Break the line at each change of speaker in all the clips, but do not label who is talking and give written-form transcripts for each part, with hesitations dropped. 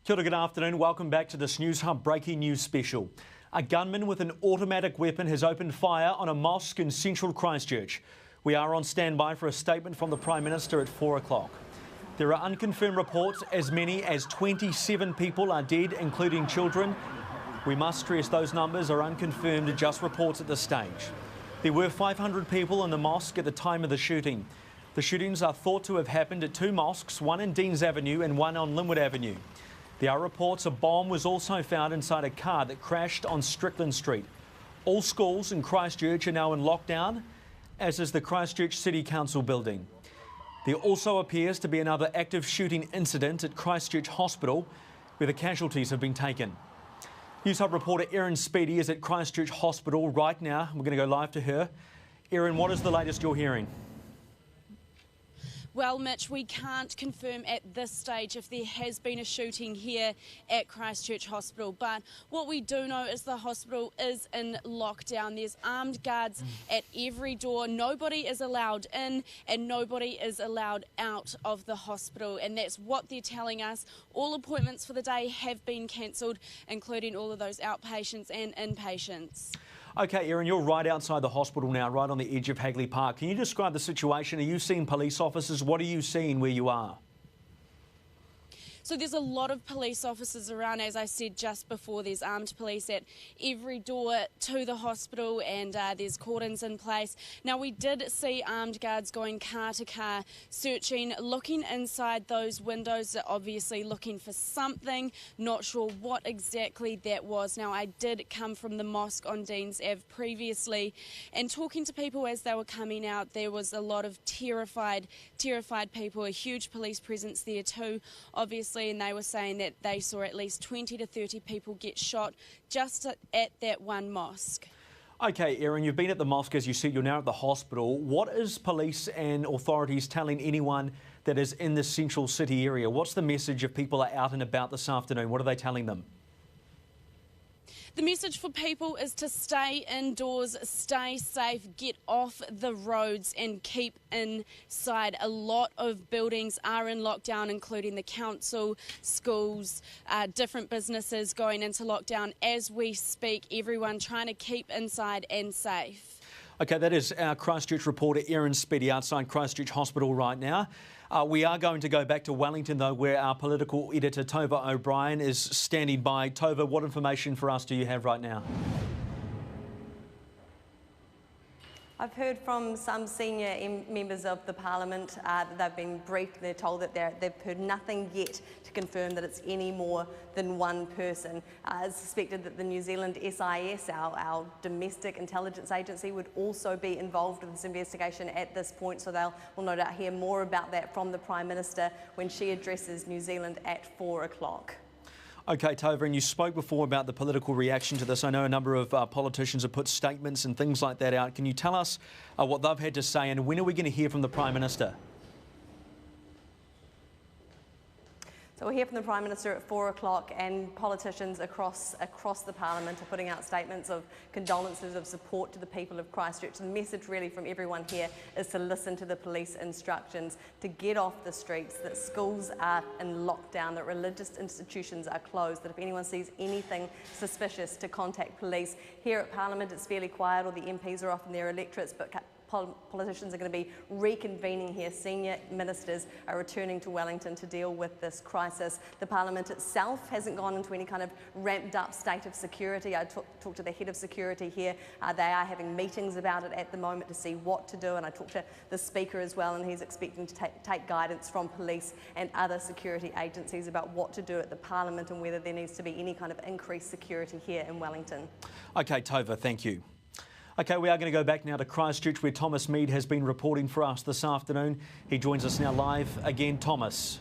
Kia ora, good afternoon. Welcome back to this News Hub breaking news special. A gunman with an automatic weapon has opened fire on a mosque in central Christchurch. We are on standby for a statement from the Prime Minister at 4 o'clock. There are unconfirmed reports as many as 27 people are dead, including children. We must stress those numbers are unconfirmed, just reports at this stage. There were 500 people in the mosque at the time of the shooting. The shootings are thought to have happened at two mosques, one in Deans Avenue and one on Linwood Avenue. There are reports a bomb was also found inside a car that crashed on Strickland Street. All schools in Christchurch are now in lockdown, as is the Christchurch City Council building. There also appears to be another active shooting incident at Christchurch Hospital, where the casualties have been taken. News Hub reporter Erin Speedy is at Christchurch Hospital right now. We're going to go live to her. Erin, what is the latest you're hearing?
Well, Mitch, we can't confirm at this stage if there has been a shooting here at Christchurch Hospital, but what we do know is the hospital is in lockdown. There's armed guards at every door. Nobody is allowed in and nobody is allowed out of the hospital, and that's what they're telling us. All appointments for the day have been cancelled, including all of those outpatients and inpatients.
OK, Erin, you're right outside the hospital now, right on the edge of Hagley Park. Can you describe the situation? Are you seeing police officers? What are you seeing where you are?
So there's a lot of police officers around. As I said just before, there's armed police at every door to the hospital, and there's cordons in place. Now, we did see armed guards going car to car, searching, looking inside those windows, obviously looking for something. Not sure what exactly that was. Now, I did come from the mosque on Deans Ave previously, and talking to people as they were coming out, there was a lot of terrified people, a huge police presence there too, obviously. And they were saying that they saw at least 20 to 30 people get shot just at that one mosque.
OK, Erin, you've been at the mosque, as you said, you're now at the hospital. What is police and authorities telling anyone that is in the central city area? What's the message if people are out and about this afternoon? What are they telling them?
The message for people is to stay indoors, stay safe, get off the roads and keep inside. A lot of buildings are in lockdown, including the council, schools, different businesses going into lockdown as we speak. Everyone trying to keep inside and safe.
OK, that is our Christchurch reporter Erin Speedy outside Christchurch Hospital right now. We are going to go back to Wellington, though, where our political editor Tova O'Brien is standing by. Tova, what information for us do you have right now?
I've heard from some senior members of the Parliament that they've been briefed. They're told that they've heard nothing yet to confirm that it's any more than one person. It's suspected that the New Zealand SIS, our domestic intelligence agency, would also be involved with this investigation at this point, so we'll no doubt hear more about that from the Prime Minister when she addresses New Zealand at 4 o'clock.
OK, Tova, and you spoke before about the political reaction to this. I know a number of politicians have put statements and things like that out. Can you tell us what they've had to say, and when are we going to hear from the Prime Minister?
So we'll hear from the Prime Minister at 4 o'clock, and politicians across the Parliament are putting out statements of condolences, of support to the people of Christchurch. The message really from everyone here is to listen to the police instructions, to get off the streets, that schools are in lockdown, that religious institutions are closed, that if anyone sees anything suspicious, to contact police. Here at Parliament it's fairly quiet, or the MPs are off in their electorates, but politicians are going to be reconvening here. Senior ministers are returning to Wellington to deal with this crisis. The Parliament itself hasn't gone into any kind of ramped up state of security. I talked to the head of security here. They are having meetings about it at the moment to see what to do, and I talked to the Speaker as well, and he's expecting to take guidance from police and other security agencies about what to do at the Parliament and whether there needs to be any kind of increased security here in Wellington. OK, Tova, thank you. OK, we are going to go back now to Christchurch, where Thomas Mead has been reporting for us this afternoon. He joins us now live again. Thomas.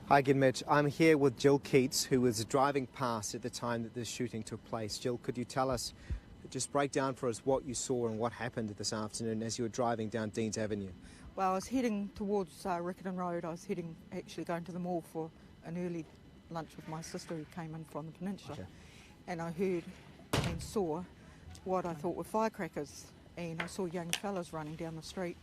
Hi again, Mitch. I'm here with Jill Keats, who was driving past at the time that this shooting took place. Jill, could you tell us, just break down for us what you saw and what happened this afternoon as you were driving down Deans Avenue?
Well, I was heading towards Riccarton Road. I was actually going to the mall for an early lunch with my sister who came in from the peninsula. Okay. And I heard and saw what I thought were firecrackers, and I saw young fellas running down the street,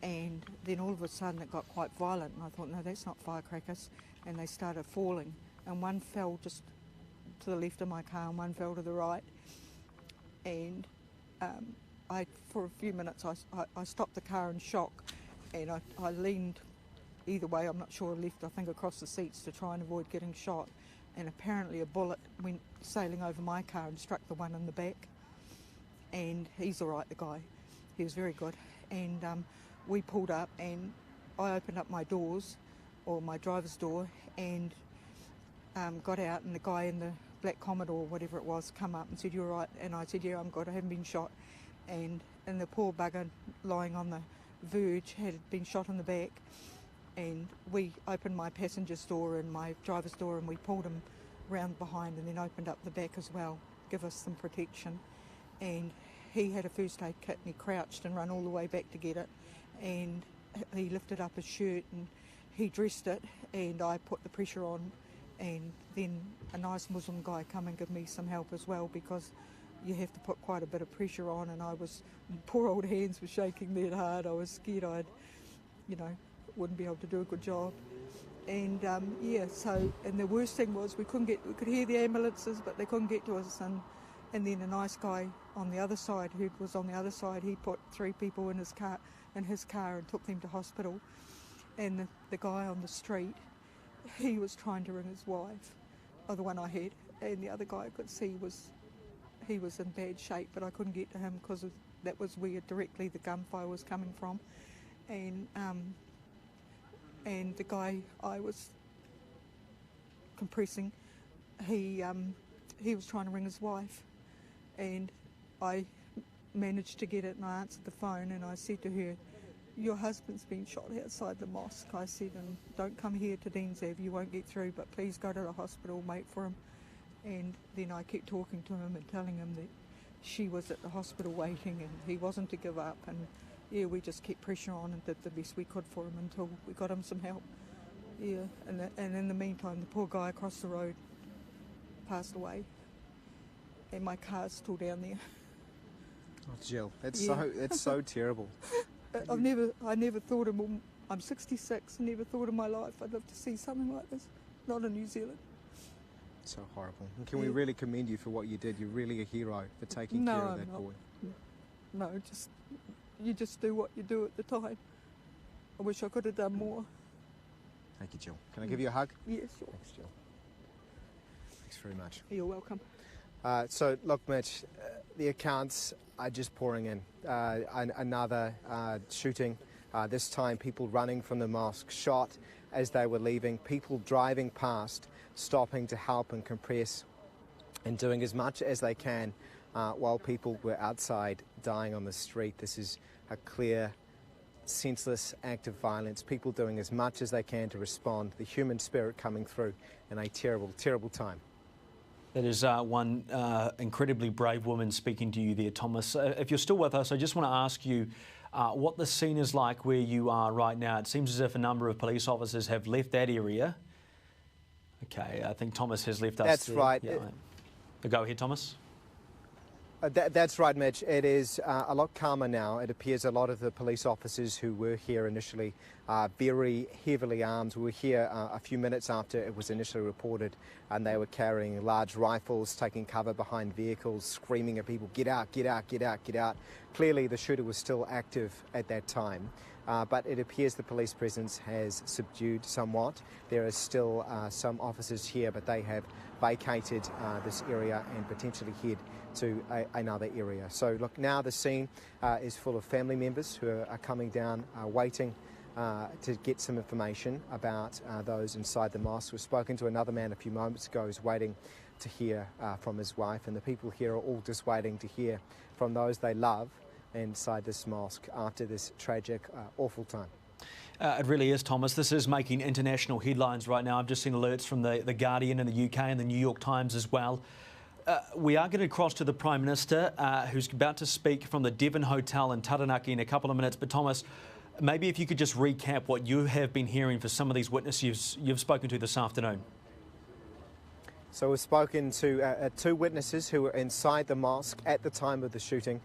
And then all of a sudden it got quite violent, and I thought, no, that's not firecrackers. And they started falling, and one fell just to the left of my car and one fell to the right. And for a few minutes, I stopped the car in shock, and I leaned either way, I'm not sure, left, I think, across the seats to try and avoid getting shot. And apparently a bullet went sailing over my car and struck the one in the back. And he's all right, the guy. He was very good. And we pulled up, and I opened up my doors, or my driver's door, and got out, and the guy in the black Commodore, whatever it was, come up and said, "You're right." And I said, "Yeah, I'm good, I haven't been shot." And the poor bugger lying on the verge had been shot in the back. And we opened my passenger's door and my driver's door, and we pulled him round behind and then opened up the back as well, give us some protection. And he had a first aid kit, and he crouched and ran all the way back to get it. And he lifted up his shirt and he dressed it, and I put the pressure on. And then a nice Muslim guy come and give me some help as well, because you have to put quite a bit of pressure on, and poor old hands were shaking that hard. I was scared I'd, wouldn't be able to do a good job. And and the worst thing was we could hear the ambulances, but they couldn't get to us. And then a nice guy on the other side, who was on the other side, he put 3 people in his car and took them to hospital. And the guy on the street, he was trying to ring his wife, or the one I had, and the other guy I could see he was in bad shape, but I couldn't get to him because that was where directly the gunfire was coming from. And the guy I was compressing, he was trying to ring his wife, and I managed to get it, and I answered the phone, and I said to her, "Your husband's been shot outside the mosque," I said, "and don't come here to Deans Ave, you won't get through, but please go to the hospital, wait for him." And then I kept talking to him and telling him that she was at the hospital waiting, and he wasn't to give up. And yeah, we just kept pressure on and did the best we could for him until we got him some help. Yeah, and in the meantime, the poor guy across the road passed away, and my car's still down there.
Oh, Jill, that's so terrible.
I never thought I'm 66, I never thought in my life I'd love to see something like this, not in New Zealand.
So horrible. And can we really commend you for what you did? You're really a hero for taking care of that boy.
No, you just do what you do at the time. I wish I could have done more.
Thank you, Jill. Can I give you a hug?
Yes, sure.
Thanks, Jill. Thanks very much.
You're welcome.
So, look, Mitch, the accounts are just pouring in. Another shooting, this time people running from the mosque, shot as they were leaving, people driving past, stopping to help and compress, and doing as much as they can while people were outside dying on the street. This is a clear, senseless act of violence, people doing as much as they can to respond, the human spirit coming through in a terrible, terrible time.
That is one incredibly brave woman speaking to you there, Thomas. If you're still with us, I just want to ask you what the scene is like where you are right now. It seems as if a number of police officers have left that area. Okay, I think Thomas has left us.
That's
there.
right.
Yeah. Go ahead, Thomas.
That's right, Mitch. It is a lot calmer now. It appears a lot of the police officers who were here initially very heavily armed. We were here a few minutes after it was initially reported, and they were carrying large rifles, taking cover behind vehicles, screaming at people, "Get out, get out, get out, get out." Clearly the shooter was still active at that time. But it appears the police presence has subdued somewhat. There are still some officers here, but they have vacated this area and potentially head to another area. So look, now the scene is full of family members who are coming down, waiting to get some information about those inside the mosque. We've spoken to another man a few moments ago who's waiting to hear from his wife, and the people here are all just waiting to hear from those they love inside this mosque after this tragic, awful time.
It really is, Thomas. This is making international headlines right now. I've just seen alerts from the Guardian in the UK and the New York Times as well. We are getting across to the Prime Minister, who's about to speak from the Devon Hotel in Taranaki in a couple of minutes. But Thomas, maybe if you could just recap what you have been hearing for some of these witnesses you've spoken to this afternoon.
So we've spoken to 2 witnesses who were inside the mosque at the time of the shooting.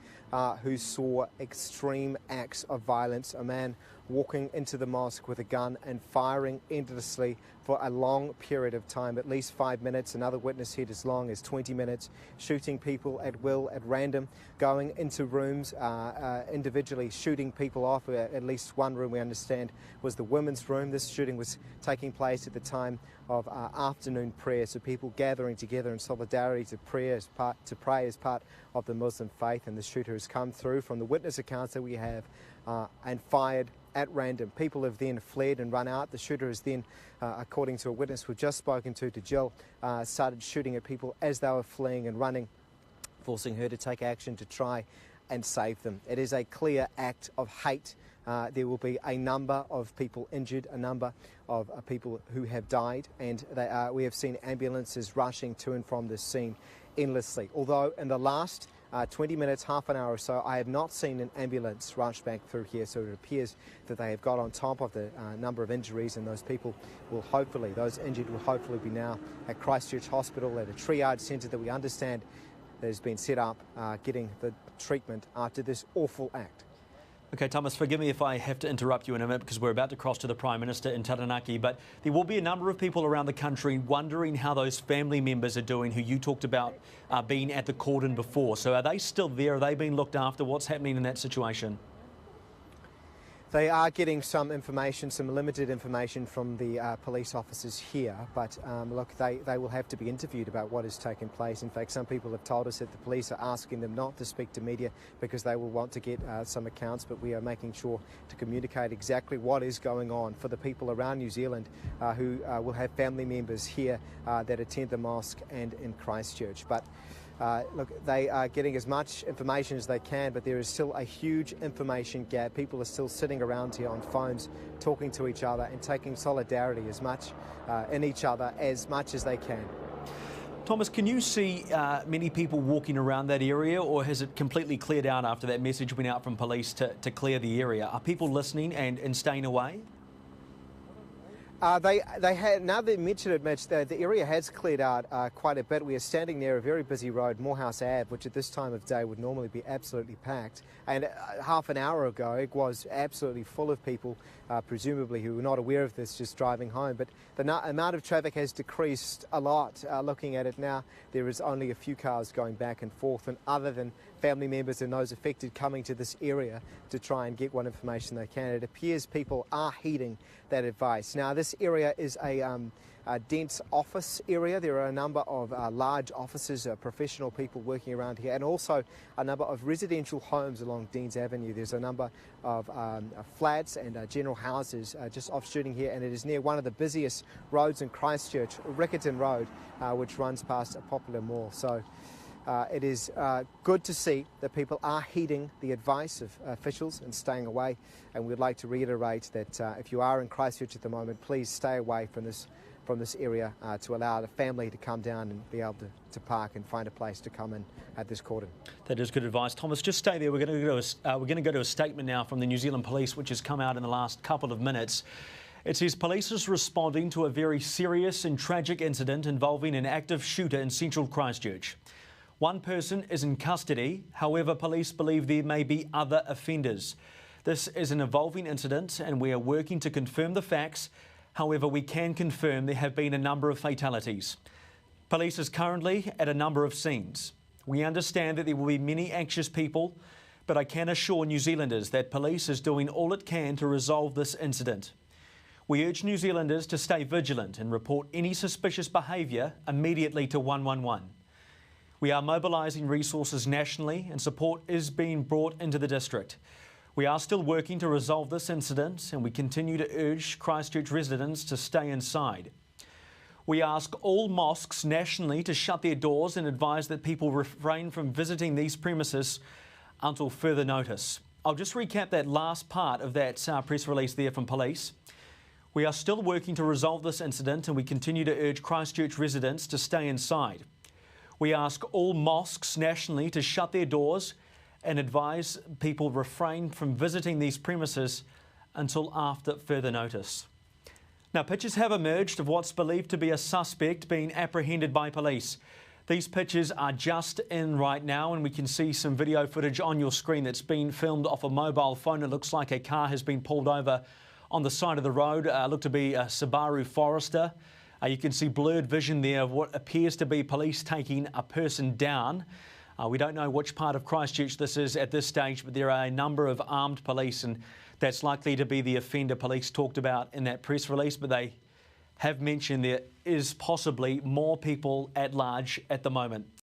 who saw extreme acts of violence. A man walking into the mosque with a gun and firing endlessly for a long period of time, at least 5 minutes. Another witness said as long as 20 minutes, shooting people at will, at random, going into rooms, individually shooting people off. At least one room, we understand, was the women's room. This shooting was taking place at the time of afternoon prayer, so people gathering together in solidarity to pray as part of the Muslim faith. And the shooter has come through from the witness accounts that we have and fired at random. People have then fled and run out. The shooter has then, according to a witness we've just spoken to Jill, started shooting at people as they were fleeing and running, forcing her to take action to try and save them. It is a clear act of hate. There will be a number of people injured, a number of people who have died, and we have seen ambulances rushing to and from this scene endlessly. Although in the last 20 minutes, half an hour or so, I have not seen an ambulance rush back through here, so it appears that they have got on top of the number of injuries, and those people will hopefully, those injured will hopefully be now at Christchurch Hospital at a triage centre that we understand that has been set up, getting the treatment after this awful act.
Okay, Thomas, forgive me if I have to interrupt you in a minute because we're about to cross to the Prime Minister in Taranaki, but there will be a number of people around the country wondering how those family members are doing who you talked about being at the cordon before. So are they still there? Are they being looked after? What's happening in that situation?
They are getting some information, some limited information from the police officers here, but look, they will have to be interviewed about what has taken place. In fact, some people have told us that the police are asking them not to speak to media because they will want to get some accounts, but we are making sure to communicate exactly what is going on for the people around New Zealand who will have family members here that attend the mosque and in Christchurch. But look, they are getting as much information as they can, but there is still a huge information gap. People are still sitting around here on phones, talking to each other and taking solidarity as much in each other as much as they can.
Thomas, can you see many people walking around that area, or has it completely cleared out after that message went out from police to clear the area? Are people listening and staying away?
They had, now that you mention it, Mitch, the area has cleared out quite a bit. We are standing near a very busy road, Morehouse Ave, which at this time of day would normally be absolutely packed. And half an hour ago, it was absolutely full of people, presumably who were not aware of this, just driving home. But the amount of traffic has decreased a lot. Looking at it now, there is only a few cars going back and forth, and other than family members and those affected coming to this area to try and get what information they can, it appears people are heeding that advice. Now, this area is a dense office area. There are a number of large offices, professional people working around here, and also a number of residential homes along Deans Avenue. There's a number of flats and general houses just offshooting here, and it is near one of the busiest roads in Christchurch, Riccarton Road, which runs past a popular mall. So it is good to see that people are heeding the advice of officials and staying away, and we'd like to reiterate that if you are in Christchurch at the moment, please stay away from this area to allow the family to come down and be able to park and find a place to come in at this cordon.
That is good advice. Thomas, just stay there. We're going to go to a statement now from the New Zealand Police, which has come out in the last couple of minutes. It says police is responding to a very serious and tragic incident involving an active shooter in central Christchurch. One person is in custody. However, police believe there may be other offenders. This is an evolving incident and we are working to confirm the facts. However, we can confirm there have been a number of fatalities. Police is currently at a number of scenes. We understand that there will be many anxious people, but I can assure New Zealanders that police is doing all it can to resolve this incident. We urge New Zealanders to stay vigilant and report any suspicious behaviour immediately to 111. We are mobilising resources nationally and support is being brought into the district. We are still working to resolve this incident and we continue to urge Christchurch residents to stay inside. We ask all mosques nationally to shut their doors and advise that people refrain from visiting these premises until further notice. I'll just recap that last part of that press release there from police. We are still working to resolve this incident and we continue to urge Christchurch residents to stay inside. We ask all mosques nationally to shut their doors and advise people refrain from visiting these premises until after further notice. Now, pictures have emerged of what's believed to be a suspect being apprehended by police. These pictures are just in right now, and we can see some video footage on your screen that's been filmed off a mobile phone. It looks like a car has been pulled over on the side of the road. Looked to be a Subaru Forester. You can see blurred vision there of what appears to be police taking a person down. We don't know which part of Christchurch this is at this stage, but there are a number of armed police, and that's likely to be the offender police talked about in that press release, but they have mentioned there is possibly more people at large at the moment.